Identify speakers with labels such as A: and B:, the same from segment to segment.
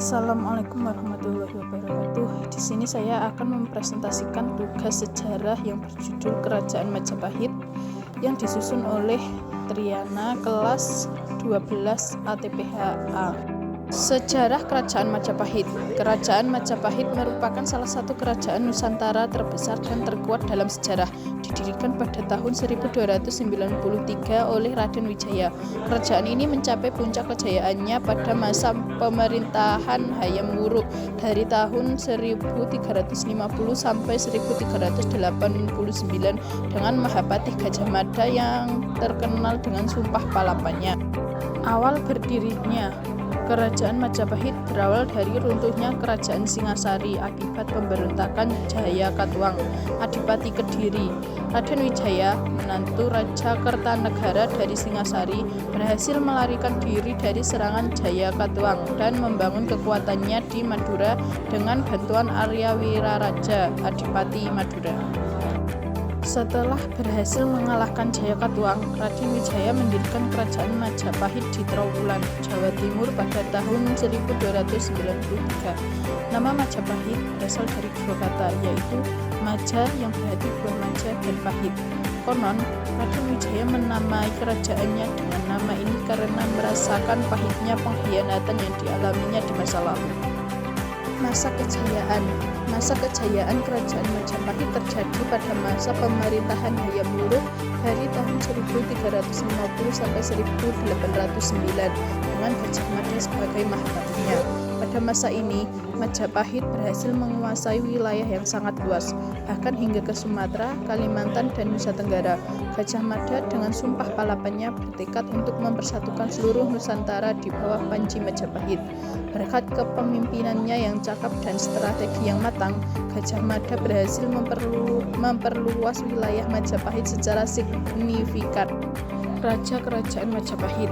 A: Assalamualaikum warahmatullahi wabarakatuh. Di sini saya akan mempresentasikan tugas sejarah yang berjudul Kerajaan Majapahit yang disusun oleh Triana kelas 12 ATPH-A. Sejarah Kerajaan Majapahit. Kerajaan Majapahit merupakan salah satu kerajaan Nusantara terbesar dan terkuat dalam sejarah. Didirikan pada tahun 1293 oleh Raden Wijaya. Kerajaan ini mencapai puncak kejayaannya pada masa pemerintahan Hayam Wuruk dari tahun 1350 sampai 1389 dengan Mahapatih Gajah Mada yang terkenal dengan Sumpah Palapanya. Awal berdirinya Kerajaan Majapahit berawal dari runtuhnya Kerajaan Singasari akibat pemberontakan Jayakatwang, Adipati Kediri. Raden Wijaya, menantu Raja Kertanegara dari Singasari, berhasil melarikan diri dari serangan Jayakatwang dan membangun kekuatannya di Madura dengan bantuan Arya Wiraraja, Adipati Madura. Setelah berhasil mengalahkan Jayakatwang, Raden Wijaya mendirikan Kerajaan Majapahit di Trowulan, Jawa Timur pada tahun 1293. Nama Majapahit berasal dari dua kata, yaitu Maja yang berarti buah maja dan pahit. Konon, Raden Wijaya menamai kerajaannya dengan nama ini karena merasakan pahitnya pengkhianatan yang dialaminya di masa lalu. Masa kejayaan Kerajaan Majapahit terjadi pada masa pemerintahan Hayam Wuruk dari tahun 1350 sampai 1809 dengan Gajah Mada sebagai mahapatihnya. Pada masa ini, Majapahit berhasil menguasai wilayah yang sangat luas, bahkan hingga ke Sumatera, Kalimantan, dan Nusa Tenggara. Gajah Mada dengan Sumpah Palapanya bertekad untuk mempersatukan seluruh Nusantara di bawah panji Majapahit. Berkat kepemimpinannya yang cakap dan strategi yang matang, Gajah Mada berhasil memperluas wilayah Majapahit secara signifikan. Raja Kerajaan Majapahit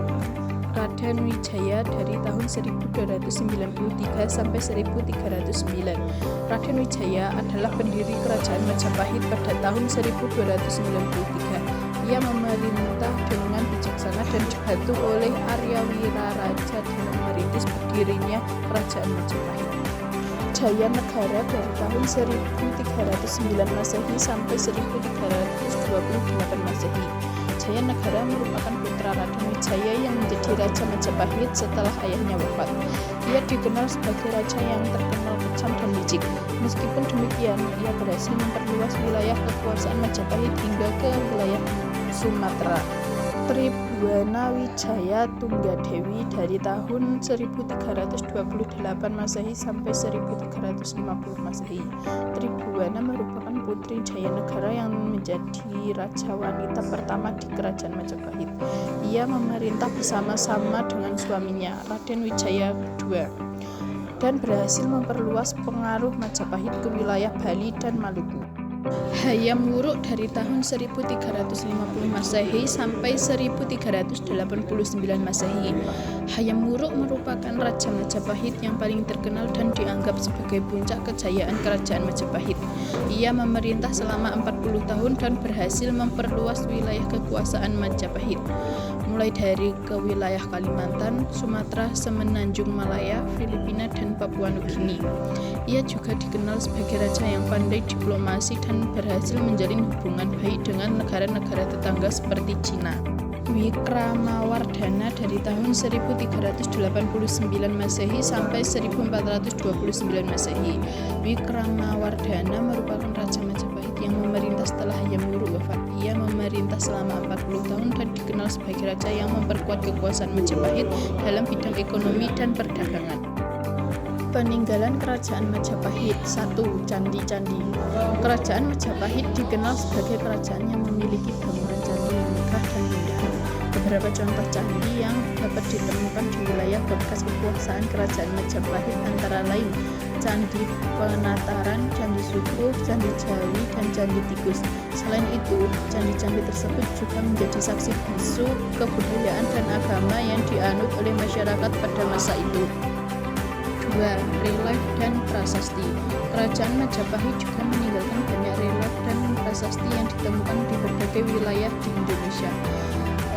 A: Raden Wijaya dari tahun 1293 sampai 1309. Raden Wijaya adalah pendiri Kerajaan Majapahit pada tahun 1293. Ia memerintah dengan bijaksana dan dibantu oleh Arya Wiraraja dalam merintis berdirinya Kerajaan Majapahit. Jaya Negara dari tahun 1309 Masehi sampai 1328 Masehi. Jaya Negara merupakan putra Raden Wijaya yang menjadi Raja Majapahit setelah ayahnya wafat. Ia dikenal sebagai raja yang terkenal kejam dan licik. Meskipun demikian, ia berhasil memperluas wilayah kekuasaan Majapahit hingga ke wilayah Sumatera. Tribhuwana Wijaya Tunggadewi dari tahun 1328 Masehi sampai 1350 Masehi. Tribhuwana merupakan putri Jaya Negara yang menjadi raja wanita pertama di Kerajaan Majapahit. Ia memerintah bersama-sama dengan suaminya, Raden Wijaya II, dan berhasil memperluas pengaruh Majapahit ke wilayah Bali dan Maluku. Hayam Wuruk dari tahun 1350 Masehi sampai 1389 Masehi. Hayam Wuruk merupakan Raja Majapahit yang paling terkenal dan dianggap sebagai puncak kejayaan Kerajaan Majapahit. Ia memerintah selama 40 tahun dan berhasil memperluas wilayah kekuasaan Majapahit, mulai dari ke wilayah Kalimantan, Sumatera, Semenanjung Malaya, Filipina, dan Papua Nugini. Ia juga dikenal sebagai raja yang pandai diplomasi dan berhasil menjalin hubungan baik dengan negara-negara tetangga seperti Cina. Wikramawardhana dari tahun 1389 Masehi sampai 1429 Masehi. Wikramawardhana merupakan Raja Majapahit yang memerintah setelah Hayam Wuruk wafat. Ia memerintah selama 40 tahun dan dikenal sebagai raja yang memperkuat kekuasaan Majapahit dalam bidang ekonomi dan perdagangan. Peninggalan Kerajaan Majapahit. 1. Candi-candi. Kerajaan Majapahit dikenal sebagai kerajaan yang memiliki bangunan candi yang megah dan indah. Beberapa contoh candi yang dapat ditemukan di wilayah bekas kekuasaan Kerajaan Majapahit antara lain Candi Penataran, Candi Sukuh, Candi Jawi, dan Candi Tikus. Selain itu, candi-candi tersebut juga menjadi saksi bisu kebudayaan dan agama yang dianut oleh masyarakat pada masa itu. 2. Relief dan prasasti. Kerajaan Majapahit juga meninggalkan banyak relief dan prasasti yang ditemukan di berbagai wilayah di Indonesia.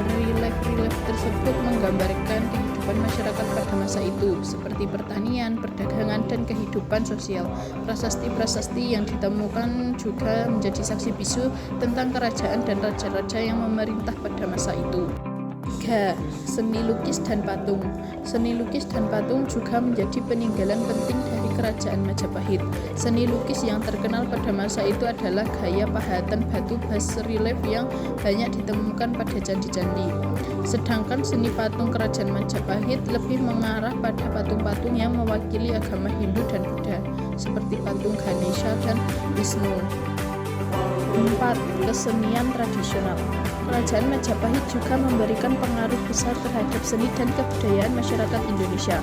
A: Relief-relief tersebut menggambarkan kehidupan kehidupan masyarakat pada masa itu, seperti pertanian, perdagangan, dan kehidupan sosial. Prasasti-prasasti yang ditemukan juga menjadi saksi bisu tentang kerajaan dan raja-raja yang memerintah pada masa itu. 3. Seni lukis dan patung. Seni lukis dan patung juga menjadi peninggalan penting dari kerajaan Majapahit. Seni lukis yang terkenal pada masa itu adalah gaya pahatan batu bas-relief yang banyak ditemukan pada candi-candi. Sedangkan seni patung kerajaan Majapahit lebih mengarah pada patung-patung yang mewakili agama Hindu dan Buddha, seperti patung Ganesha dan Wisnu. 4. Kesenian tradisional. Kerajaan Majapahit juga memberikan pengaruh besar terhadap seni dan kebudayaan masyarakat Indonesia.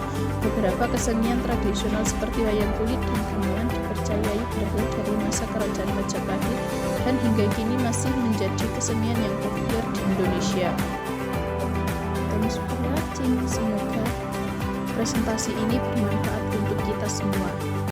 A: Beberapa kesenian tradisional seperti wayang kulit dan gamelan dipercayai berasal dari masa kerajaan Majapahit dan hingga kini masih menjadi kesenian yang populer di Indonesia. Thanks for watching. Semoga presentasi ini bermanfaat